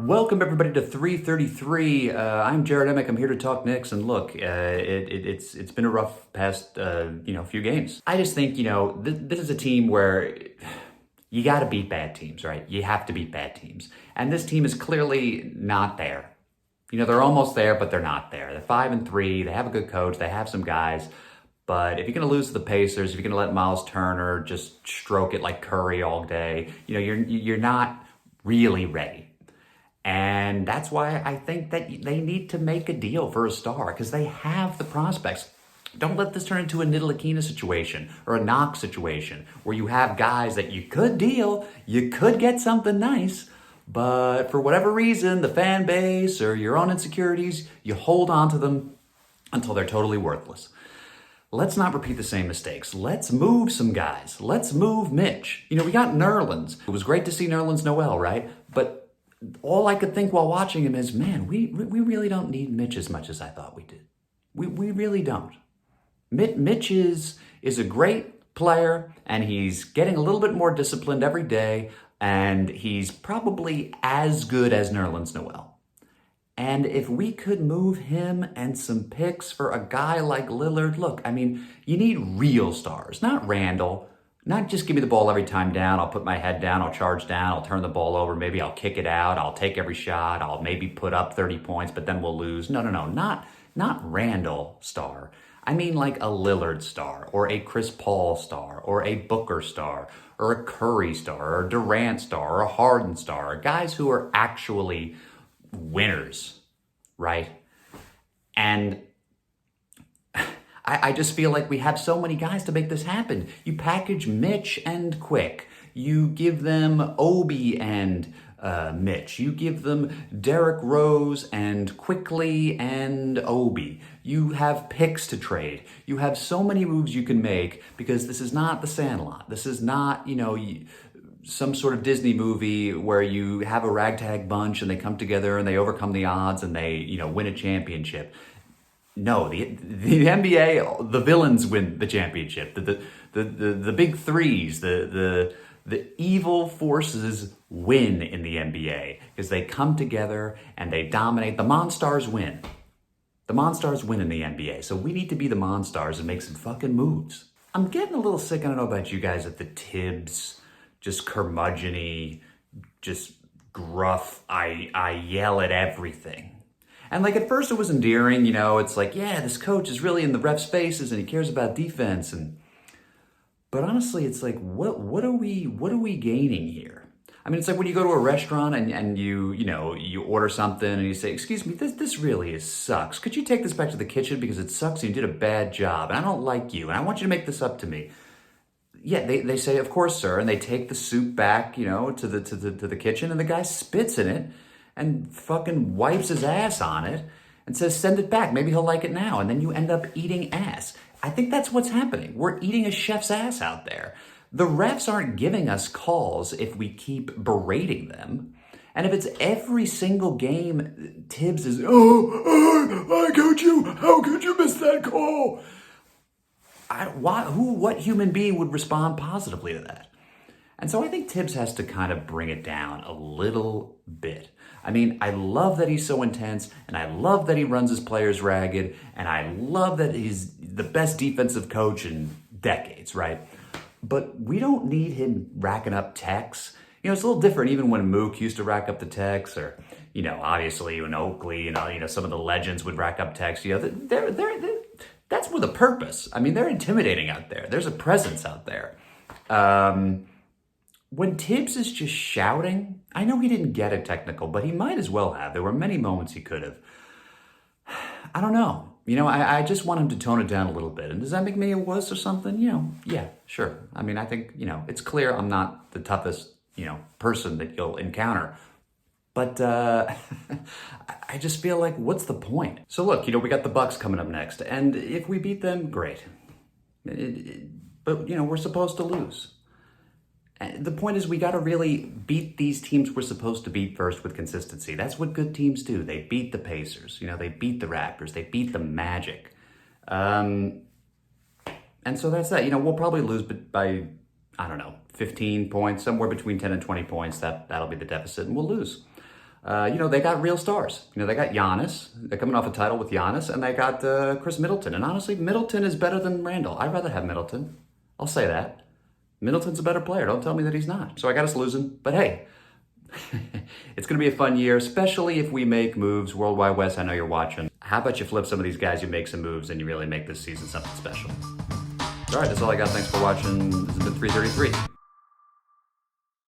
Welcome everybody to 333. I'm Jared Emick. I'm here to talk Knicks, and look, it's been a rough past few games. I just think this is a team where you got to beat bad teams, right? You have to beat bad teams, and this team is clearly not there. They're almost there, but they're not there. They're 5-3. They have a good coach. They have some guys. But if you're going to lose to the Pacers, if you're going to let Miles Turner just stroke it like Curry all day, you're not really ready. And that's why I think that they need to make a deal for a star, because they have the prospects. Don't let this turn into a Ntilikina situation or a Knox situation where you have guys that you could deal, you could get something nice, but for whatever reason, the fan base or your own insecurities, you hold on to them until they're totally worthless. Let's not repeat the same mistakes. Let's move some guys. Let's move Mitch. We got Nerlens. It was great to see Nerlens Noel, right? But all I could think while watching him is, man, we really don't need Mitch as much as I thought we did. We really don't. Mitch is a great player, and he's getting a little bit more disciplined every day, and he's probably as good as Nerlens Noel. And if we could move him and some picks for a guy like Lillard, look, you need real stars, not Randle. Not just give me the ball every time down, I'll put my head down, I'll charge down, I'll turn the ball over, maybe I'll kick it out, I'll take every shot, I'll maybe put up 30 points, but then we'll lose. No, not Randle star. I mean like a Lillard star, or a Chris Paul star, or a Booker star, or a Curry star, or a Durant star, or a Harden star, guys who are actually winners, right? And I just feel like we have so many guys to make this happen. You package Mitch and Quick. You give them Obi and Mitch. You give them Derrick Rose and Quickly and Obi. You have picks to trade. You have so many moves you can make, because this is not the Sandlot. This is not, some sort of Disney movie where you have a ragtag bunch and they come together and they overcome the odds and they, win a championship. No, the NBA, the villains win the championship. The big threes, the evil forces win in the NBA, because they come together and they dominate. The Monstars win. The Monstars win in the NBA. So we need to be the Monstars and make some fucking moves. I'm getting a little sick, I don't know about you guys, at the Thibs, just curmudgeon-y, just gruff, I yell at everything. And at first it was endearing, it's like, yeah, this coach is really in the ref's faces and he cares about defense. But honestly, it's like, what are we gaining here? It's like when you go to a restaurant and you order something and you say, excuse me, this really sucks. Could you take this back to the kitchen because it sucks and you did a bad job and I don't like you and I want you to make this up to me. Yeah, they say, of course, sir. And they take the soup back, to the kitchen, and the guy spits in it and fucking wipes his ass on it and says, send it back. Maybe he'll like it now. And then you end up eating ass. I think that's what's happening. We're eating a chef's ass out there. The refs aren't giving us calls if we keep berating them. And if it's every single game, Thibs is, how could you miss that call? What human being would respond positively to that? And so I think Thibs has to kind of bring it down a little bit. I love that he's so intense, and I love that he runs his players ragged, and I love that he's the best defensive coach in decades, right? But we don't need him racking up techs. It's a little different even when Mook used to rack up the techs, or, obviously when Oakley, some of the legends would rack up techs. That's with a purpose. They're intimidating out there. There's a presence out there. When Thibs is just shouting, I know he didn't get it technical, but he might as well have. There were many moments he could have. I don't know. I just want him to tone it down a little bit. And does that make me a wuss or something? Yeah, sure. I think, it's clear I'm not the toughest, person that you'll encounter. But I just feel like, what's the point? So look, we got the Bucks coming up next. And if we beat them, great. But, we're supposed to lose. And the point is, we got to really beat these teams we're supposed to beat first with consistency. That's what good teams do. They beat the Pacers. They beat the Raptors. They beat the Magic. And so that's that. We'll probably lose by, 15 points, somewhere between 10 and 20 points. That'll be the deficit, and we'll lose. they got real stars. They got Giannis. They're coming off a title with Giannis, and they got Chris Middleton. And honestly, Middleton is better than Randle. I'd rather have Middleton. I'll say that. Middleton's a better player. Don't tell me that he's not. So I got us losing. But hey, it's going to be a fun year, especially if we make moves. Worldwide West, I know you're watching. How about you flip some of these guys, you make some moves, and you really make this season something special. All right, that's all I got. Thanks for watching. This has been 333.